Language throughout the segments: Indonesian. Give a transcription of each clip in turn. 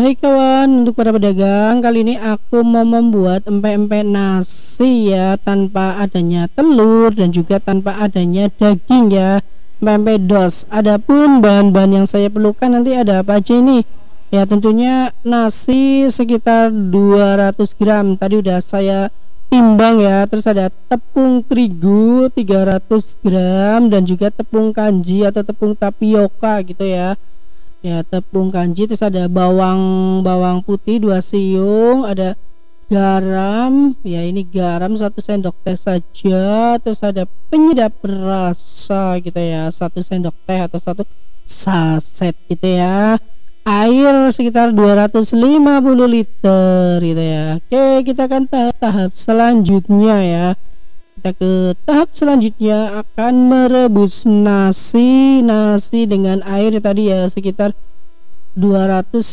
Hai kawan, untuk para pedagang, kali ini aku mau membuat empek-empek nasi ya, tanpa adanya telur dan juga tanpa adanya daging ya, empek-empek dos. Adapun bahan-bahan yang saya perlukan nanti ada apa aja ini ya, tentunya nasi sekitar 200 gram tadi udah saya timbang ya. Terus ada tepung terigu 300 gram dan juga tepung kanji atau tepung tapioka gitu ya, tepung kanji. Terus ada bawang putih 2 siung, ada garam ya, ini garam 1 sendok teh saja. Terus ada penyedap rasa gitu ya, 1 sendok teh atau 1 saset gitu ya. Air sekitar 250 liter gitu ya. Oke, kita akan tahap selanjutnya ya. Kita ke tahap selanjutnya akan merebus nasi dengan air tadi ya, sekitar 250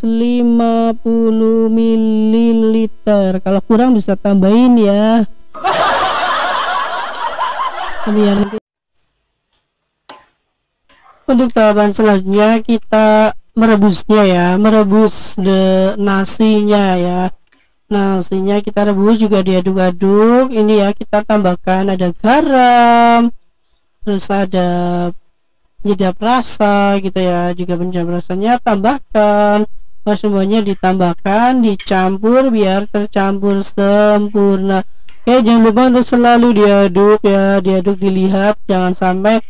ml. Kalau kurang bisa tambahin ya. Kemudian untuk tahapan selanjutnya kita merebusnya ya, merebus nasinya ya. Nasinya kita rebus juga diaduk-aduk. Ini ya, kita tambahkan ada garam, terus ada penyedap rasa gitu ya, juga penyedap rasanya tambahkan. Semuanya ditambahkan, dicampur biar tercampur sempurna. Oke, jangan lupa untuk selalu diaduk ya, diaduk, dilihat jangan sampai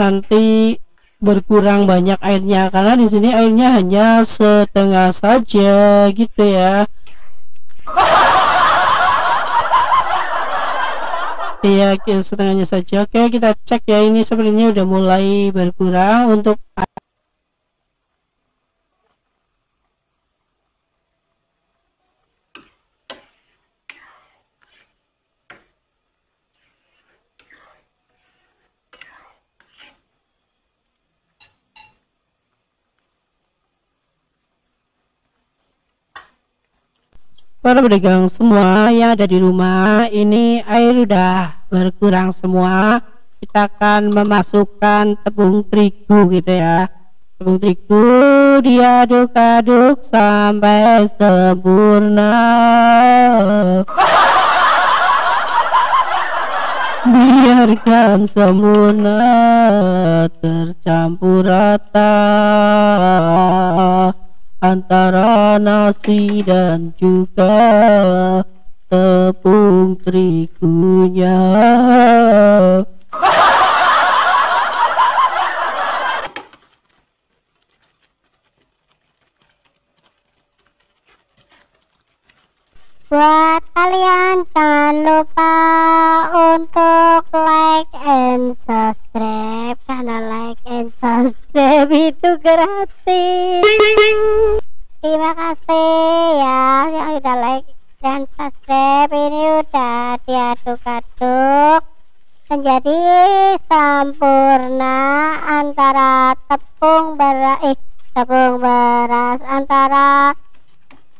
nanti berkurang banyak airnya, karena di sini airnya hanya setengah saja gitu ya. Iya, setengahnya saja. Oke, kita cek ya, ini sepertinya udah mulai berkurang untuk para pedagang semua yang ada di rumah. Ini air udah berkurang semua. Kita akan memasukkan tepung terigu gitu ya. Tepung terigu diaduk-aduk sampai sempurna. Biarkan sempurna tercampur rata antara nasi dan juga tepung terigunya. Buat kalian jangan lupa untuk like and subscribe, karena like and subscribe itu gratis. Terima kasih ya yang udah like dan subscribe. Ini udah diaduk-aduk menjadi sempurna antara tepung beras antara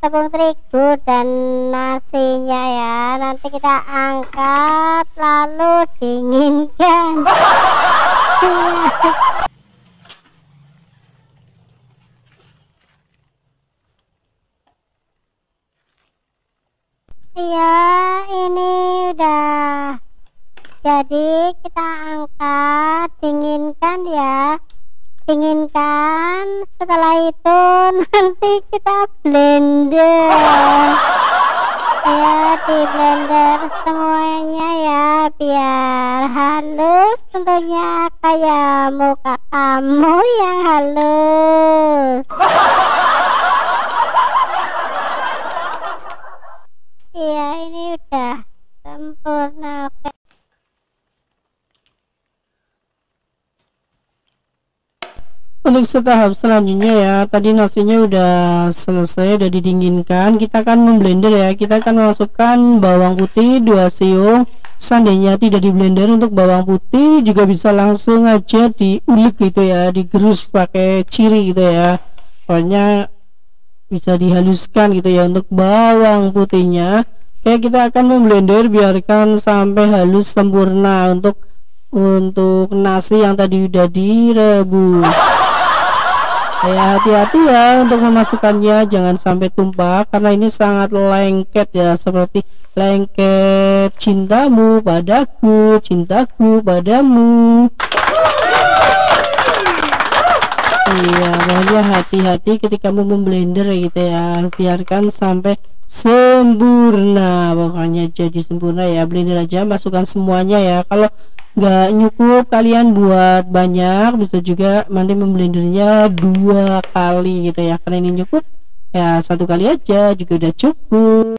tepung terigu dan nasinya ya. Nanti kita angkat lalu dinginkan. Iya, ini udah jadi, kita angkat, dinginkan ya. Dinginkan, setelah itu nanti kita blender ya, di blender semuanya ya biar halus, tentunya kayak muka kamu yang halus. Iya, ini udah sempurna. Oke. Untuk tahap selanjutnya ya, tadi nasinya udah selesai, udah didinginkan. Kita akan memblender ya. Kita akan memasukkan bawang putih 2 siung. Seandainya tidak di blender, untuk bawang putih juga bisa langsung aja diulek gitu ya, digerus pakai ciri gitu ya. Pokoknya bisa dihaluskan gitu ya untuk bawang putihnya. Oke, kita akan memblender, biarkan sampai halus sempurna untuk nasi yang tadi udah direbus. Ya, hati-hati ya untuk memasukkannya, jangan sampai tumpah karena ini sangat lengket ya, seperti lengket cintamu padaku, cintaku padamu. Iya, pokoknya hati-hati ketika mau memblender gitu ya, biarkan sampai sempurna, pokoknya jadi sempurna ya. Blender aja, masukkan semuanya ya. Kalau nggak cukup kalian buat banyak, bisa juga nanti memblendernya 2 kali gitu ya, karena ini cukup ya 1 kali aja juga udah cukup.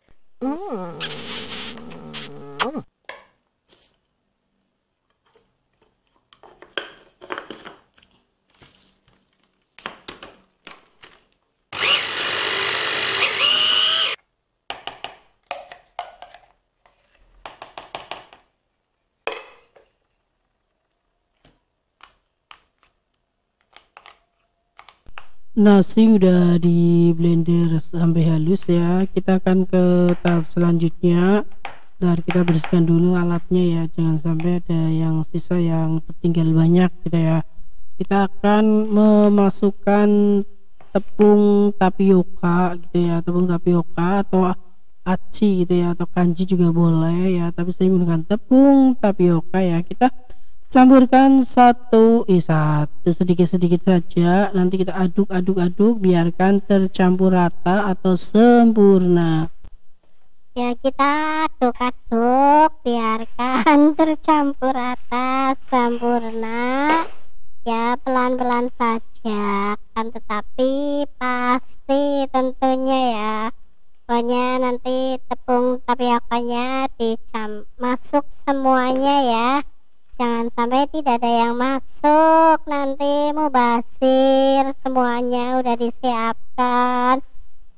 Nasi udah di blender sampai halus ya, kita akan ke tahap selanjutnya. Nah, kita bersihkan dulu alatnya ya, jangan sampai ada yang sisa yang tertinggal banyak gitu ya. Kita akan memasukkan tepung tapioka gitu ya, tepung tapioka atau aci gitu ya, atau kanji juga boleh ya, tapi saya menggunakan tepung tapioka ya. Kita campurkan satu sedikit-sedikit saja, nanti kita aduk-aduk biarkan tercampur rata atau sempurna Ya, kita aduk-aduk biarkan tercampur rata sempurna ya, pelan-pelan saja kan, tetapi pasti tentunya ya. Pokoknya nanti tepung tapiokanya masuk semuanya ya, jangan sampai tidak ada yang masuk, nanti mubazir. Semuanya udah disiapkan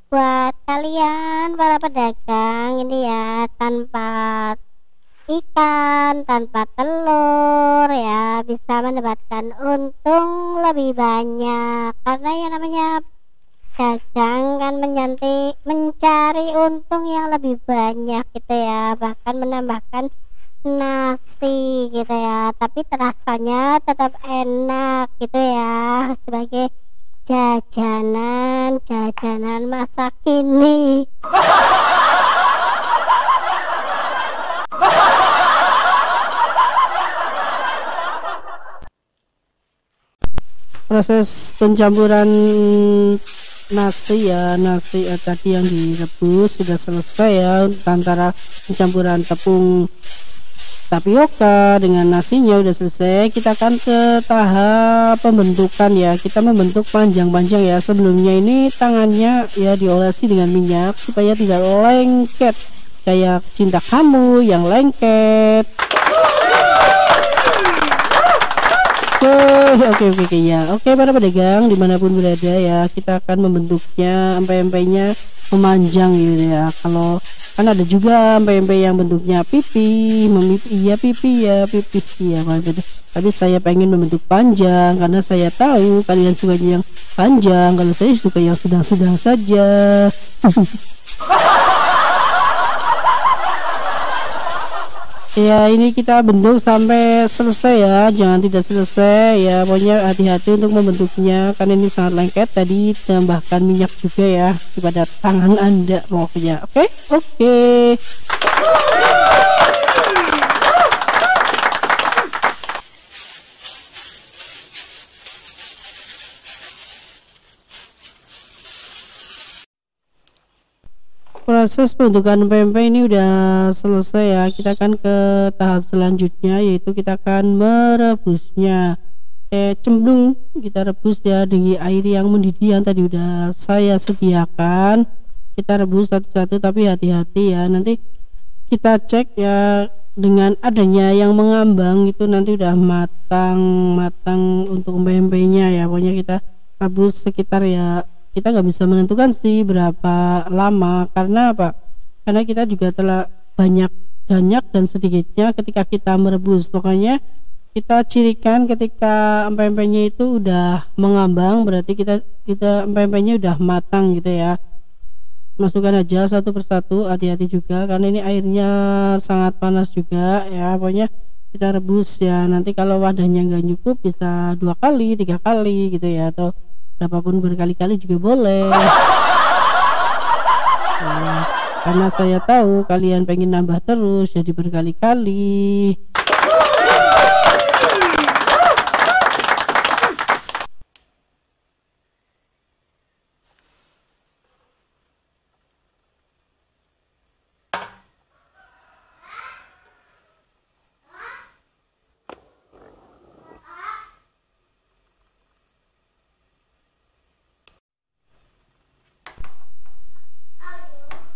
buat kalian para pedagang ini ya, tanpa ikan, tanpa telur ya, bisa mendapatkan untung lebih banyak, karena yang namanya dagang kan mencari untung yang lebih banyak gitu ya, bahkan menambahkan nasi gitu ya, tapi terasanya tetap enak gitu ya, sebagai jajanan masa kini. proses pencampuran nasi ya, tadi yang direbus sudah selesai ya, antara pencampuran tepung tapioka dengan nasinya udah selesai. Kita akan ke tahap pembentukan ya, kita membentuk panjang-panjang ya. Sebelumnya ini tangannya ya diolesi dengan minyak supaya tidak lengket kayak cinta kamu yang lengket. Oke ya, oke para pedagang dimanapun berada ya, kita akan membentuknya empe-empenya memanjang gitu ya. Kalau kan ada juga empe-empe yang bentuknya pipi, pipi ya, tapi saya pengen membentuk panjang karena saya tahu kalian suka yang panjang, kalau saya suka yang sedang-sedang saja. Ya, ini kita bentuk sampai selesai ya, jangan tidak selesai ya, pokoknya hati-hati untuk membentuknya karena ini sangat lengket. Tadi tambahkan minyak juga ya kepada tangan Anda pokoknya. Oke. Proses pembentukan pempek ini udah selesai ya, kita akan ke tahap selanjutnya, yaitu kita akan merebusnya. Cemplung kita rebus ya dengan air yang mendidih yang tadi udah saya sediakan. Kita rebus satu-satu, tapi hati-hati ya, nanti kita cek ya, dengan adanya yang mengambang itu nanti udah matang untuk pempeknya ya. Pokoknya kita rebus sekitar ya, kita nggak bisa menentukan sih berapa lama, karena apa, karena kita juga telah banyak dan sedikitnya ketika kita merebus. Pokoknya kita cirikan ketika empek-empeknya itu udah mengambang, berarti kita empek-empeknya udah matang gitu ya. Masukkan aja satu persatu, hati-hati juga karena ini airnya sangat panas juga ya. Pokoknya kita rebus ya, nanti kalau wadahnya nggak cukup bisa 2 kali 3 kali gitu ya, atau berapapun berkali-kali juga boleh. Nah, karena saya tahu kalian pengen nambah terus jadi berkali-kali.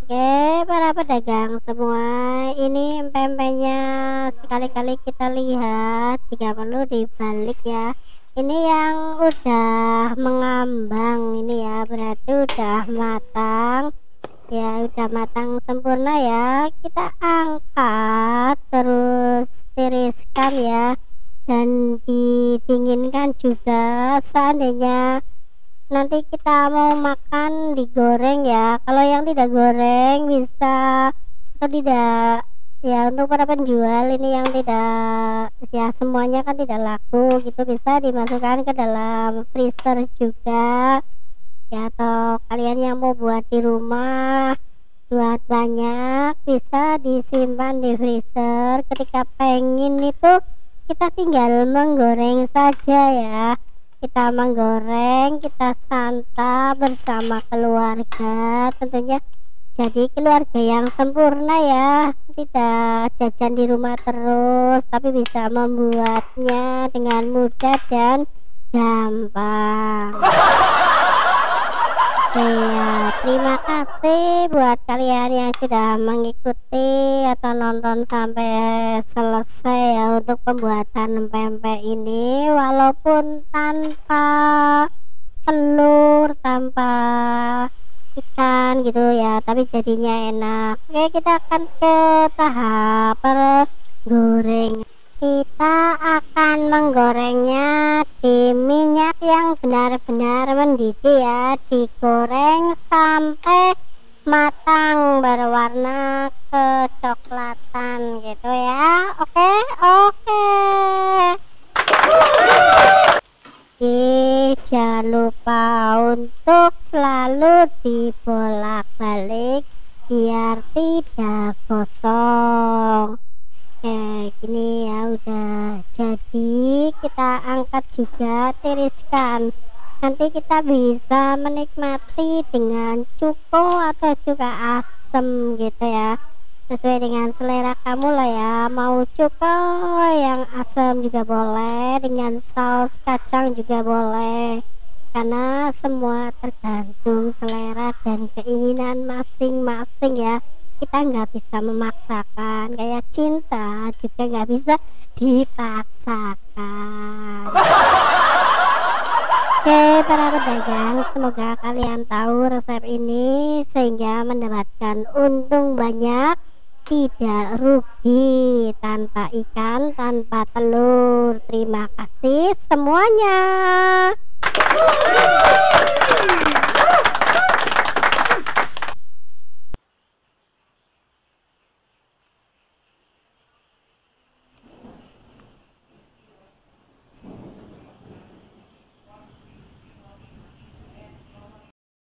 Oke, para pedagang semua, ini empe-empenya sekali-kali kita lihat, jika perlu dibalik ya. Ini yang udah mengambang ini ya, berarti udah matang ya, udah matang sempurna ya. Kita angkat terus tiriskan ya, dan didinginkan juga. Seandainya nanti kita mau makan digoreng ya, kalau yang tidak goreng bisa atau tidak ya, untuk para penjual ini yang tidak ya, semuanya kan tidak laku gitu, bisa dimasukkan ke dalam freezer juga ya, atau kalian yang mau buat di rumah buat banyak bisa disimpan di freezer. Ketika pengen itu kita tinggal menggoreng saja ya, kita menggoreng, kita santap bersama keluarga tentunya, jadi keluarga yang sempurna ya, tidak jajan di rumah terus tapi bisa membuatnya dengan mudah dan gampang. Oke ya, terima kasih buat kalian yang sudah mengikuti atau nonton sampai selesai ya untuk pembuatan pempek ini, walaupun tanpa telur, tanpa ikan gitu ya, tapi jadinya enak. Oke, kita akan ke tahap goreng. Kita akan menggorengnya di minyak yang benar-benar mendidih ya, digoreng sampai matang berwarna kecoklatan gitu ya. Oke. Jangan lupa untuk selalu dibolak-balik biar tidak gosong. Kayak gini ya, udah jadi. Kita angkat juga, tiriskan. Nanti kita bisa menikmati dengan cuko atau juga asem gitu ya, sesuai dengan selera kamu lah ya. Mau cuko yang asam juga boleh, dengan saus kacang juga boleh, karena semua tergantung selera dan keinginan masing-masing ya. Kita nggak bisa memaksakan, kayak cinta juga nggak bisa dipaksakan. Oke, para pedagang, semoga kalian tahu resep ini sehingga mendapatkan untung banyak, tidak rugi, tanpa ikan, tanpa telur. Terima kasih semuanya.